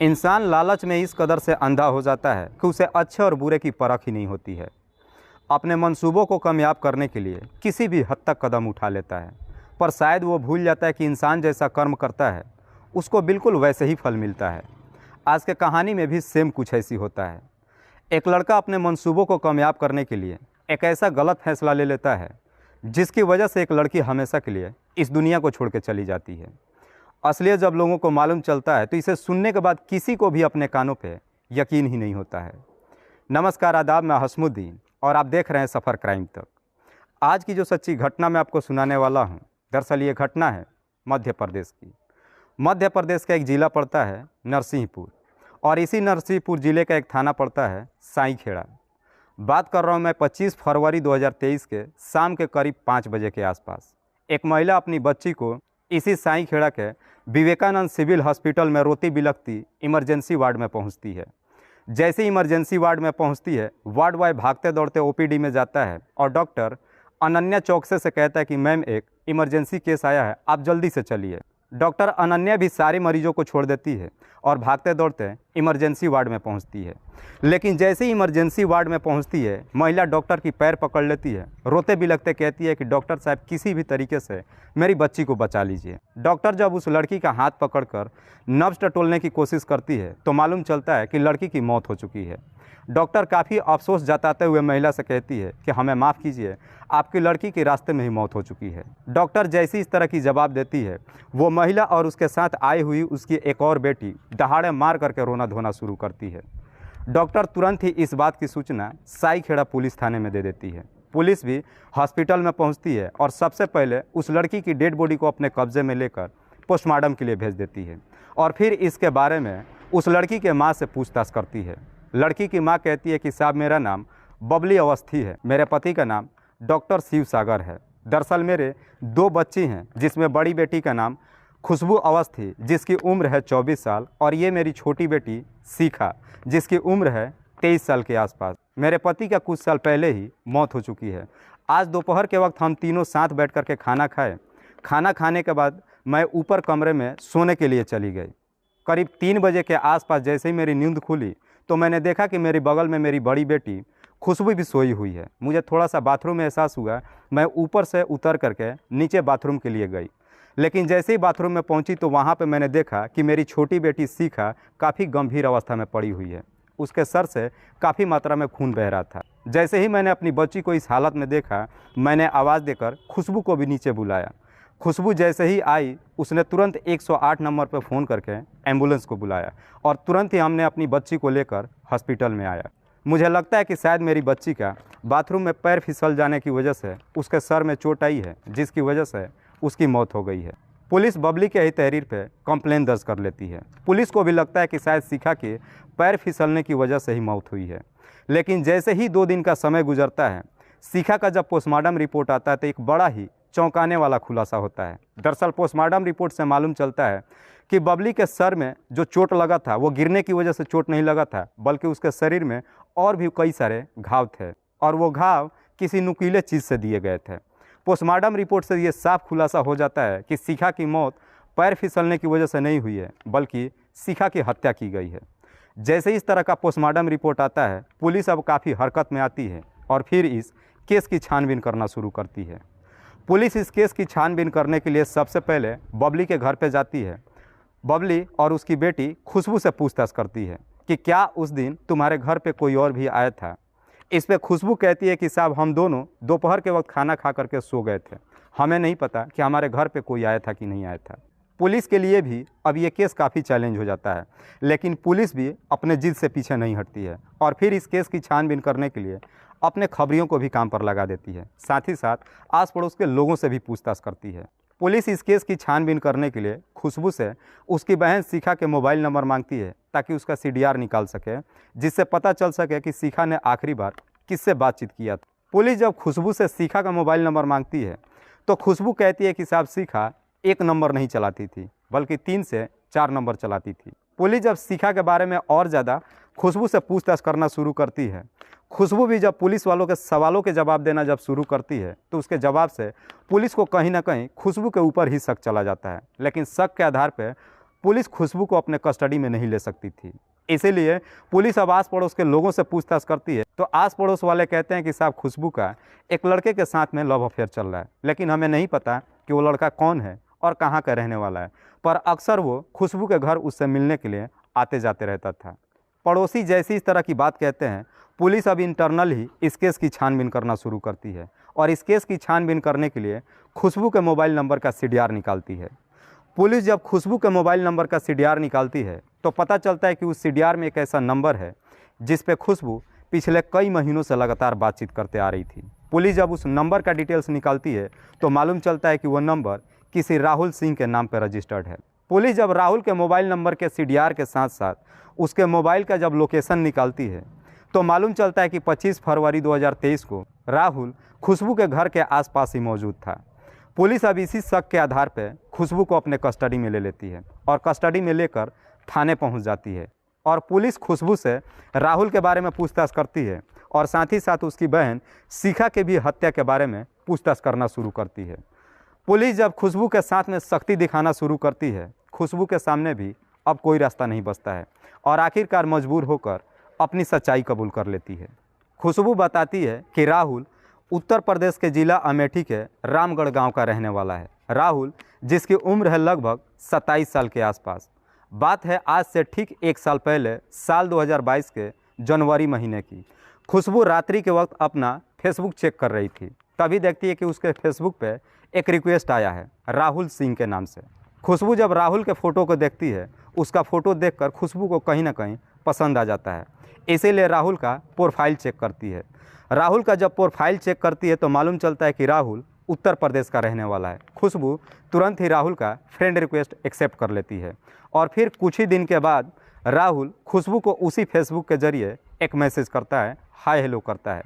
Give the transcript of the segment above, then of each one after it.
इंसान लालच में इस कदर से अंधा हो जाता है कि उसे अच्छे और बुरे की परख ही नहीं होती है। अपने मंसूबों को कामयाब करने के लिए किसी भी हद तक कदम उठा लेता है, पर शायद वो भूल जाता है कि इंसान जैसा कर्म करता है उसको बिल्कुल वैसे ही फल मिलता है। आज के कहानी में भी सेम कुछ ऐसी होता है। एक लड़का अपने मंसूबों को कामयाब करने के लिए एक ऐसा गलत फैसला ले लेता है जिसकी वजह से एक लड़की हमेशा के लिए इस दुनिया को छोड़ के चली जाती है। असलियत जब लोगों को मालूम चलता है तो इसे सुनने के बाद किसी को भी अपने कानों पे यकीन ही नहीं होता है। नमस्कार, आदाब, मैं हसमुद्दीन और आप देख रहे हैं सफ़र क्राइम तक। आज की जो सच्ची घटना मैं आपको सुनाने वाला हूँ, दरअसल ये घटना है मध्य प्रदेश की। मध्य प्रदेश का एक ज़िला पड़ता है नरसिंहपुर और इसी नरसिंहपुर ज़िले का एक थाना पड़ता है साईखेड़ा। बात कर रहा हूँ मैं 25 फरवरी 2023 के शाम के करीब 5 बजे के आसपास। एक महिला अपनी बच्ची को इसी साईखेड़ा के विवेकानंद सिविल हॉस्पिटल में रोती बिलखती इमरजेंसी वार्ड में पहुंचती है। जैसे ही इमरजेंसी वार्ड में पहुंचती है, वार्ड बॉय भागते दौड़ते ओपीडी में जाता है और डॉक्टर अनन्या चौकसे से कहता है कि मैम एक इमरजेंसी केस आया है, आप जल्दी से चलिए। डॉक्टर अनन्या भी सारे मरीजों को छोड़ देती है और भागते दौड़ते इमरजेंसी वार्ड में पहुंचती है। लेकिन जैसे ही इमरजेंसी वार्ड में पहुंचती है, महिला डॉक्टर की पैर पकड़ लेती है, रोते बिलखते कहती है कि डॉक्टर साहब किसी भी तरीके से मेरी बच्ची को बचा लीजिए। डॉक्टर जब उस लड़की का हाथ पकड़कर नब्ज टटोलने की कोशिश करती है तो मालूम चलता है कि लड़की की मौत हो चुकी है। डॉक्टर काफ़ी अफसोस जताते हुए महिला से कहती है कि हमें माफ़ कीजिए, आपकी लड़की के रास्ते में ही मौत हो चुकी है। डॉक्टर जैसी इस तरह की जवाब देती है, वो महिला और उसके साथ आई हुई उसकी एक और बेटी दहाड़े मार करके रोना धोना शुरू करती है। डॉक्टर तुरंत ही इस बात की सूचना साईखेड़ा पुलिस थाने में दे देती है। पुलिस भी हॉस्पिटल में पहुंचती है और सबसे पहले उस लड़की की डेड बॉडी को अपने कब्जे में लेकर पोस्टमार्टम के लिए भेज देती है और फिर इसके बारे में उस लड़की के माँ से पूछताछ करती है। लड़की की माँ कहती है कि साहब मेरा नाम बबली अवस्थी है, मेरे पति का नाम डॉक्टर शिव सागर है। दरअसल मेरे 2 बच्ची हैं, जिसमें बड़ी बेटी का नाम खुशबू अवस्थी जिसकी उम्र है 24 साल और ये मेरी छोटी बेटी शिखा जिसकी उम्र है 23 साल के आसपास। मेरे पति का कुछ साल पहले ही मौत हो चुकी है। आज दोपहर के वक्त हम तीनों साथ बैठ कर के खाना खाए। खाना खाने के बाद मैं ऊपर कमरे में सोने के लिए चली गई। करीब 3 बजे के आसपास जैसे ही मेरी नींद खुली तो मैंने देखा कि मेरे बगल में मेरी बड़ी बेटी खुशबू भी सोई हुई है। मुझे थोड़ा सा बाथरूम में एहसास हुआ। मैं ऊपर से उतर करके नीचे बाथरूम के लिए गई, लेकिन जैसे ही बाथरूम में पहुंची तो वहां पे मैंने देखा कि मेरी छोटी बेटी शिखा काफ़ी गंभीर अवस्था में पड़ी हुई है। उसके सर से काफ़ी मात्रा में खून बह रहा था। जैसे ही मैंने अपनी बच्ची को इस हालत में देखा, मैंने आवाज़ देकर खुशबू को भी नीचे बुलाया। खुशबू जैसे ही आई, उसने तुरंत 108 नंबर पर फ़ोन करके एम्बुलेंस को बुलाया और तुरंत ही हमने अपनी बच्ची को लेकर हॉस्पिटल में आया। मुझे लगता है कि शायद मेरी बच्ची का बाथरूम में पैर फिसल जाने की वजह से उसके सर में चोट आई है, जिसकी वजह से उसकी मौत हो गई है। पुलिस बबली के ही तहरीर पे कंप्लेन दर्ज कर लेती है। पुलिस को भी लगता है कि शायद शिखा के पैर फिसलने की वजह से ही मौत हुई है। लेकिन जैसे ही 2 दिन का समय गुजरता है, शिखा का जब पोस्टमार्टम रिपोर्ट आता है तो एक बड़ा ही चौंकाने वाला खुलासा होता है। दरअसल पोस्टमार्टम रिपोर्ट से मालूम चलता है कि बबली के सर में जो चोट लगा था वो गिरने की वजह से चोट नहीं लगा था, बल्कि उसके शरीर में और भी कई सारे घाव थे और वो घाव किसी नुकीले चीज़ से दिए गए थे। पोस्टमार्टम रिपोर्ट से ये साफ खुलासा हो जाता है कि शिखा की मौत पैर फिसलने की वजह से नहीं हुई है, बल्कि शिखा की हत्या की गई है। जैसे इस तरह का पोस्टमार्टम रिपोर्ट आता है, पुलिस अब काफ़ी हरकत में आती है और फिर इस केस की छानबीन करना शुरू करती है। पुलिस इस केस की छानबीन करने के लिए सबसे पहले बबली के घर पे जाती है। बबली और उसकी बेटी खुशबू से पूछताछ करती है कि क्या उस दिन तुम्हारे घर पे कोई और भी आया था। इस पे खुशबू कहती है कि साहब हम दोनों दोपहर के वक्त खाना खा करके सो गए थे, हमें नहीं पता कि हमारे घर पे कोई आया था कि नहीं आया था। पुलिस के लिए भी अब ये केस काफ़ी चैलेंज हो जाता है, लेकिन पुलिस भी अपने जिद से पीछे नहीं हटती है और फिर इस केस की छानबीन करने के लिए अपने खबरियों को भी काम पर लगा देती है। साथ ही साथ आस पड़ोस के लोगों से भी पूछताछ करती है। पुलिस इस केस की छानबीन करने के लिए खुशबू से उसकी बहन शिखा के मोबाइल नंबर मांगती है ताकि उसका CDR निकाल सके, जिससे पता चल सके कि शिखा ने आखिरी बार किससे बातचीत किया था। पुलिस जब खुशबू से शिखा का मोबाइल नंबर मांगती है तो खुशबू कहती है कि साहब शिखा 1 नंबर नहीं चलाती थी, बल्कि 3 से 4 नंबर चलाती थी। पुलिस जब शिखा के बारे में और ज़्यादा खुशबू से पूछताछ करना शुरू करती है, खुशबू भी जब पुलिस वालों के सवालों के जवाब देना जब शुरू करती है तो उसके जवाब से पुलिस को कहीं ना कहीं खुशबू के ऊपर ही शक चला जाता है। लेकिन शक के आधार पर पुलिस खुशबू को अपने कस्टडी में नहीं ले सकती थी। इसीलिए पुलिस अब आस पड़ोस के लोगों से पूछताछ करती है तो आस पड़ोस वाले कहते हैं कि साहब खुशबू का एक लड़के के साथ में लव अफेयर चल रहा है, लेकिन हमें नहीं पता कि वो लड़का कौन है और कहाँ का रहने वाला है। पर अक्सर वो खुशबू के घर उससे मिलने के लिए आते जाते रहता था। पड़ोसी जैसी इस तरह की बात कहते हैं, पुलिस अब इंटरनल ही इस केस की छानबीन करना शुरू करती है और इस केस की छानबीन करने के लिए खुशबू के मोबाइल नंबर का सीडीआर निकालती है। पुलिस जब खुशबू के मोबाइल नंबर का सीडीआर निकालती है तो पता चलता है कि उस सीडीआर में एक ऐसा नंबर है जिस पे खुशबू पिछले कई महीनों से लगातार बातचीत करते आ रही थी। पुलिस जब उस नंबर का डिटेल्स निकालती है तो मालूम चलता है कि वह नंबर किसी राहुल सिंह के नाम पर रजिस्टर्ड है। पुलिस जब राहुल के मोबाइल नंबर के सीडीआर के साथ साथ उसके मोबाइल का जब लोकेशन निकालती है तो मालूम चलता है कि 25 फरवरी 2023 को राहुल खुशबू के घर के आसपास ही मौजूद था। पुलिस अब इसी शक के आधार पर खुशबू को अपने कस्टडी में ले लेती है और कस्टडी में लेकर थाने पहुंच जाती है और पुलिस खुशबू से राहुल के बारे में पूछताछ करती है और साथ ही साथ उसकी बहन शिखा के भी हत्या के बारे में पूछताछ करना शुरू करती है। पुलिस जब खुशबू के साथ में सख्ती दिखाना शुरू करती है, खुशबू के सामने भी अब कोई रास्ता नहीं बचता है और आखिरकार मजबूर होकर अपनी सच्चाई कबूल कर लेती है। खुशबू बताती है कि राहुल उत्तर प्रदेश के ज़िला अमेठी के रामगढ़ गांव का रहने वाला है। राहुल जिसकी उम्र है लगभग 27 साल के आसपास। बात है आज से ठीक 1 साल पहले साल 2022 के जनवरी महीने की। खुशबू रात्रि के वक्त अपना फेसबुक चेक कर रही थी, तभी देखती है कि उसके फेसबुक पे एक रिक्वेस्ट आया है राहुल सिंह के नाम से। खुशबू जब राहुल के फ़ोटो को देखती है, उसका फ़ोटो देखकर खुशबू को कहीं ना कहीं पसंद आ जाता है, इसीलिए राहुल का प्रोफाइल चेक करती है। राहुल का जब प्रोफाइल चेक करती है तो मालूम चलता है कि राहुल उत्तर प्रदेश का रहने वाला है। खुशबू तुरंत ही राहुल का फ्रेंड रिक्वेस्ट एक्सेप्ट कर लेती है और फिर कुछ ही दिन के बाद राहुल खुशबू को उसी फेसबुक के ज़रिए एक मैसेज करता है, हाय हेलो करता है।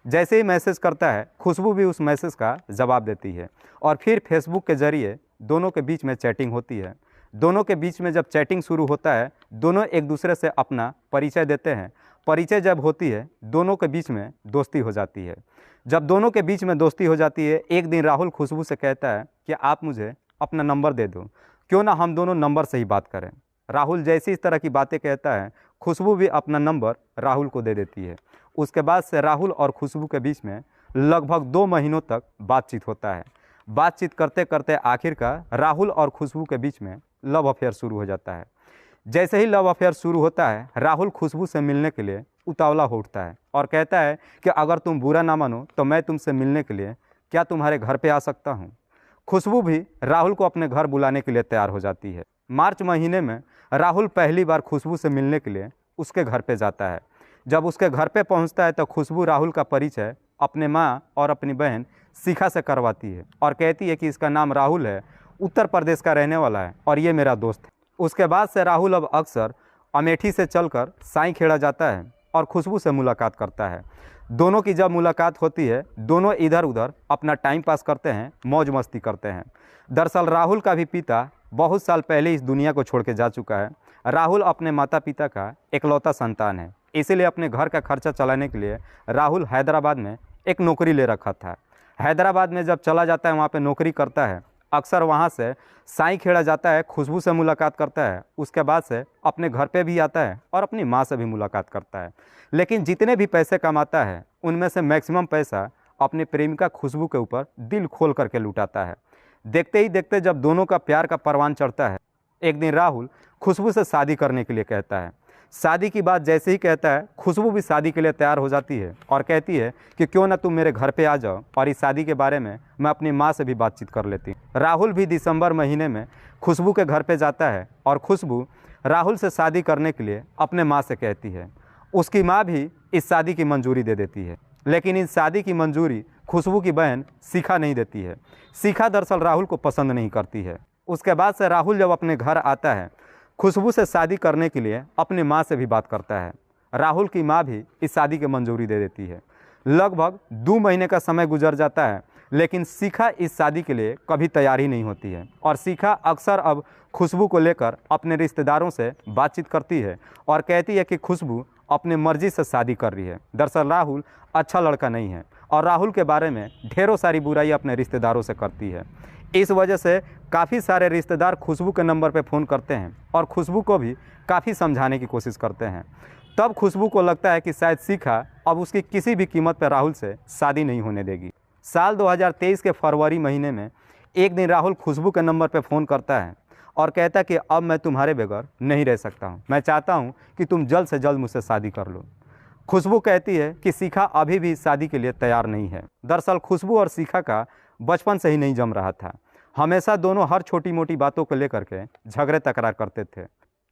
जैसे ही मैसेज करता है खुशबू भी उस मैसेज का जवाब देती है और फिर फेसबुक के ज़रिए दोनों के बीच में चैटिंग होती है। दोनों के बीच में जब चैटिंग शुरू होता है, दोनों एक दूसरे से अपना परिचय देते हैं। परिचय जब होती है, दोनों के बीच में दोस्ती हो जाती है। जब दोनों के बीच में दोस्ती हो जाती है, एक दिन राहुल खुशबू से कहता है कि आप मुझे अपना नंबर दे दो, क्यों ना हम दोनों नंबर से ही बात करें। राहुल जैसी इस तरह की बातें कहता है, खुशबू भी अपना नंबर राहुल को दे देती है। उसके बाद से राहुल और खुशबू के बीच में लगभग 2 महीनों तक बातचीत होता है। बातचीत करते करते आखिरकार राहुल और खुशबू के बीच में लव अफेयर शुरू हो जाता है। जैसे ही लव अफेयर शुरू होता है, राहुल खुशबू से मिलने के लिए उतावला हो उठता है और कहता है कि अगर तुम बुरा ना मानो तो मैं तुमसे मिलने के लिए क्या तुम्हारे घर पे आ सकता हूँ। खुशबू भी राहुल को अपने घर बुलाने के लिए तैयार हो जाती है। मार्च महीने में राहुल पहली बार खुशबू से मिलने के लिए उसके घर पे जाता है। जब उसके घर पे पहुंचता है तो खुशबू राहुल का परिचय अपने माँ और अपनी बहन शिखा से करवाती है और कहती है कि इसका नाम राहुल है, उत्तर प्रदेश का रहने वाला है और ये मेरा दोस्त है। उसके बाद से राहुल अब अक्सर अमेठी से चलकर साईं खेड़ा जाता है और खुशबू से मुलाकात करता है। दोनों की जब मुलाकात होती है, दोनों इधर उधर अपना टाइम पास करते हैं, मौज मस्ती करते हैं। दरअसल राहुल का भी पिता बहुत साल पहले इस दुनिया को छोड़ के जा चुका है। राहुल अपने माता पिता का इकलौता संतान है, इसीलिए अपने घर का खर्चा चलाने के लिए राहुल हैदराबाद में एक नौकरी ले रखा था। हैदराबाद में जब चला जाता है, वहाँ पे नौकरी करता है। अक्सर वहाँ से साईं खेड़ा जाता है, खुशबू से मुलाकात करता है। उसके बाद से अपने घर पे भी आता है और अपनी माँ से भी मुलाकात करता है। लेकिन जितने भी पैसे कमाता है, उनमें से मैक्सिमम पैसा अपनी प्रेमिका खुशबू के ऊपर दिल खोल करके लुटाता है। देखते ही देखते जब दोनों का प्यार का परवान चढ़ता है, एक दिन राहुल खुशबू से शादी करने के लिए कहता है। शादी की बात जैसे ही कहता है, खुशबू भी शादी के लिए तैयार हो जाती है और कहती है कि क्यों ना तुम मेरे घर पे आ जाओ और इस शादी के बारे में मैं अपनी माँ से भी बातचीत कर लेती हूँ। राहुल भी दिसंबर महीने में खुशबू के घर पे जाता है और खुशबू राहुल से शादी करने के लिए अपने माँ से कहती है। उसकी माँ भी इस शादी की मंजूरी दे देती है, लेकिन इस शादी की मंजूरी खुशबू की बहन शिखा नहीं देती है। शिखा दरअसल राहुल को पसंद नहीं करती है। उसके बाद से राहुल जब अपने घर आता है, खुशबू से शादी करने के लिए अपनी माँ से भी बात करता है। राहुल की माँ भी इस शादी की मंजूरी दे देती है। लगभग 2 महीने का समय गुजर जाता है, लेकिन शिखा इस शादी के लिए कभी तैयार ही नहीं होती है और शिखा अक्सर अब खुशबू को लेकर अपने रिश्तेदारों से बातचीत करती है और कहती है कि खुशबू अपनी मर्जी से शादी कर रही है। दरअसल राहुल अच्छा लड़का नहीं है और राहुल के बारे में ढेरों सारी बुराई अपने रिश्तेदारों से करती है। इस वजह से काफ़ी सारे रिश्तेदार खुशबू के नंबर पर फ़ोन करते हैं और खुशबू को भी काफ़ी समझाने की कोशिश करते हैं। तब खुशबू को लगता है कि शायद शिखा अब उसकी किसी भी कीमत पर राहुल से शादी नहीं होने देगी। साल 2023 के फरवरी महीने में एक दिन राहुल खुशबू के नंबर पर फ़ोन करता है और कहता है कि अब मैं तुम्हारे बगैर नहीं रह सकता हूँ, मैं चाहता हूँ कि तुम जल्द से जल्द मुझसे शादी कर लो। खुशबू कहती है कि शिखा अभी भी शादी के लिए तैयार नहीं है। दरअसल खुशबू और शिखा का बचपन से ही नहीं जम रहा था। हमेशा दोनों हर छोटी मोटी बातों को लेकर के झगड़े तकरार करते थे।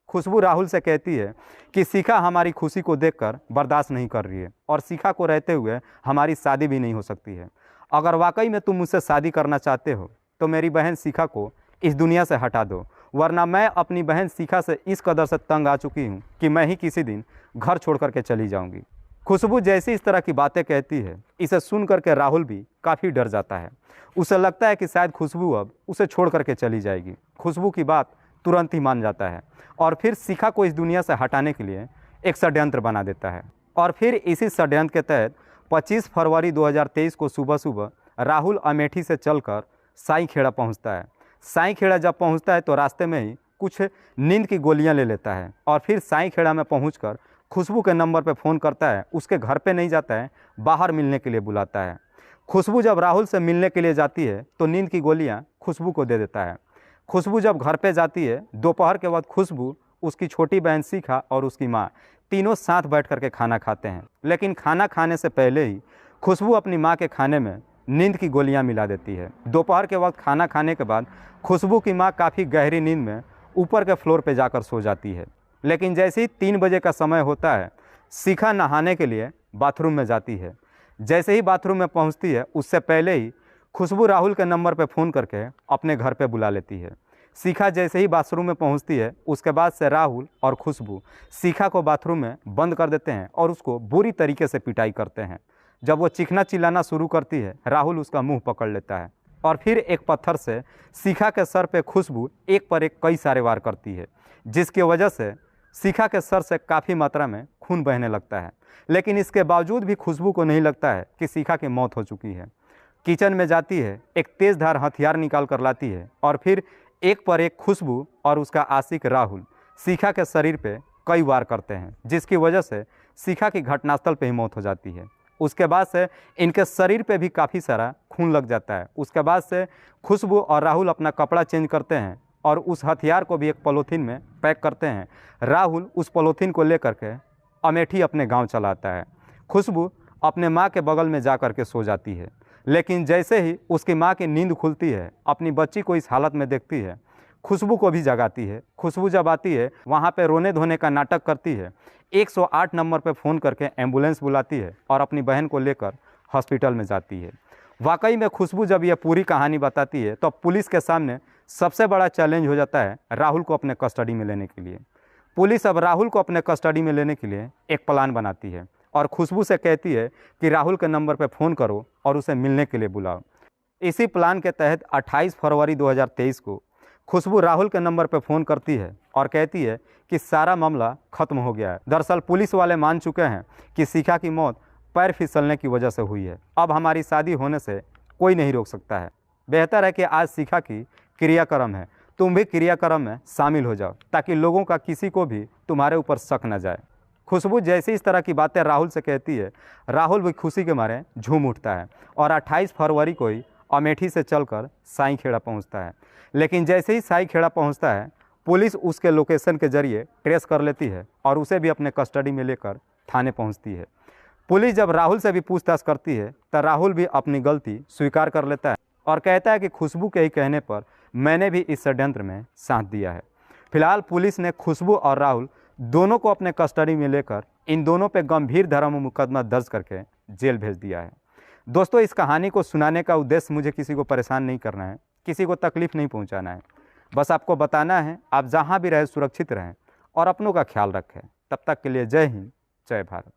खुशबू राहुल से कहती है कि शिखा हमारी खुशी को देखकर बर्दाश्त नहीं कर रही है और शिखा को रहते हुए हमारी शादी भी नहीं हो सकती है। अगर वाकई में तुम मुझसे शादी करना चाहते हो तो मेरी बहन शिखा को इस दुनिया से हटा दो, वरना मैं अपनी बहन शिखा से इस कदर से तंग आ चुकी हूँ कि मैं ही किसी दिन घर छोड़ करके चली जाऊँगी। खुशबू जैसी इस तरह की बातें कहती है, इसे सुन करके राहुल भी काफ़ी डर जाता है। उसे लगता है कि शायद खुशबू अब उसे छोड़ करके चली जाएगी। खुशबू की बात तुरंत ही मान जाता है और फिर शिखा को इस दुनिया से हटाने के लिए एक षड्यंत्र बना देता है। और फिर इसी षड्यंत्र के तहत 25 फरवरी 2023 को सुबह सुबह राहुल अमेठी से चलकर साई खेड़ा पहुंचता है। साई खेड़ा जब पहुंचता है तो रास्ते में ही कुछ नींद की गोलियां ले लेता है और फिर साई खेड़ा में पहुंचकर खुशबू के नंबर पर फ़ोन करता है। उसके घर पे नहीं जाता है, बाहर मिलने के लिए बुलाता है। खुशबू जब राहुल से मिलने के लिए जाती है तो नींद की गोलियां खुशबू को दे देता है। खुशबू जब घर पे जाती है, दोपहर के वक्त खुशबू, उसकी छोटी बहन शिखा और उसकी माँ तीनों साथ बैठ करके खाना खाते हैं। लेकिन खाना खाने से पहले ही खुशबू अपनी माँ के खाने में नींद की गोलियां मिला देती है। दोपहर के वक्त खाना खाने के बाद खुशबू की माँ काफ़ी गहरी नींद में ऊपर के फ्लोर पे जाकर सो जाती है। लेकिन जैसे ही 3 बजे का समय होता है, शिखा नहाने के लिए बाथरूम में जाती है। जैसे ही बाथरूम में पहुंचती है, उससे पहले ही खुशबू राहुल के नंबर पे फ़ोन करके अपने घर पे बुला लेती है। शिखा जैसे ही बाथरूम में पहुंचती है, उसके बाद से राहुल और खुशबू शिखा को बाथरूम में बंद कर देते हैं और उसको बुरी तरीके से पिटाई करते हैं। जब वो चीखना चिल्लाना शुरू करती है, राहुल उसका मुंह पकड़ लेता है और फिर एक पत्थर से शिखा के सर पे खुशबू एक पर एक कई सारे वार करती है, जिसकी वजह से शिखा के सर से काफ़ी मात्रा में खून बहने लगता है। लेकिन इसके बावजूद भी खुशबू को नहीं लगता है कि शिखा की मौत हो चुकी है। किचन में जाती है, एक तेज़धार हथियार निकाल कर लाती है और फिर एक पर एक खुशबू और उसका आशिक राहुल शिखा के शरीर पे कई वार करते हैं, जिसकी वजह से शिखा की घटनास्थल पे ही मौत हो जाती है। उसके बाद से इनके शरीर पे भी काफ़ी सारा खून लग जाता है। उसके बाद से खुशबू और राहुल अपना कपड़ा चेंज करते हैं और उस हथियार को भी एक पॉलीथीन में पैक करते हैं। राहुल उस पॉलीथीन को लेकर के अमेठी अपने गांव चला आता है। खुशबू अपने माँ के बगल में जा कर के सो जाती है। लेकिन जैसे ही उसकी माँ की नींद खुलती है, अपनी बच्ची को इस हालत में देखती है, खुशबू को भी जगाती है। खुशबू जब आती है, वहाँ पे रोने धोने का नाटक करती है, 108 नंबर पे फ़ोन करके एम्बुलेंस बुलाती है और अपनी बहन को लेकर हॉस्पिटल में जाती है। वाकई में खुशबू जब यह पूरी कहानी बताती है तो पुलिस के सामने सबसे बड़ा चैलेंज हो जाता है राहुल को अपने कस्टडी में लेने के लिए। पुलिस अब राहुल को अपने कस्टडी में लेने के लिए एक प्लान बनाती है और खुशबू से कहती है कि राहुल के नंबर पर फ़ोन करो और उसे मिलने के लिए बुलाओ। इसी प्लान के तहत 28 फरवरी 2023 को खुशबू राहुल के नंबर पर फ़ोन करती है और कहती है कि सारा मामला ख़त्म हो गया है। दरअसल पुलिस वाले मान चुके हैं कि शिखा की मौत पैर फिसलने की वजह से हुई है। अब हमारी शादी होने से कोई नहीं रोक सकता है। बेहतर है कि आज शिखा की क्रियाक्रम है, तुम भी क्रियाक्रम में शामिल हो जाओ ताकि लोगों का किसी को भी तुम्हारे ऊपर शक न जाए। खुशबू जैसे इस तरह की बातें राहुल से कहती है, राहुल भी खुशी के मारे झूम उठता है और 28 फरवरी को ही अमेठी से चलकर साई खेड़ा पहुंचता है। लेकिन जैसे ही साई खेड़ा पहुंचता है, पुलिस उसके लोकेशन के जरिए ट्रेस कर लेती है और उसे भी अपने कस्टडी में लेकर थाने पहुंचती है। पुलिस जब राहुल से भी पूछताछ करती है तो राहुल भी अपनी गलती स्वीकार कर लेता है और कहता है कि खुशबू के ही कहने पर मैंने भी इस षड्यंत्र में साथ दिया है। फिलहाल पुलिस ने खुशबू और राहुल दोनों को अपने कस्टडी में लेकर इन दोनों पे गंभीर धारा में मुकदमा दर्ज करके जेल भेज दिया है। दोस्तों, इस कहानी को सुनाने का उद्देश्य मुझे किसी को परेशान नहीं करना है, किसी को तकलीफ़ नहीं पहुंचाना है। बस आपको बताना है आप जहां भी रहें सुरक्षित रहें और अपनों का ख्याल रखें। तब तक के लिए जय हिंद, जय भारत।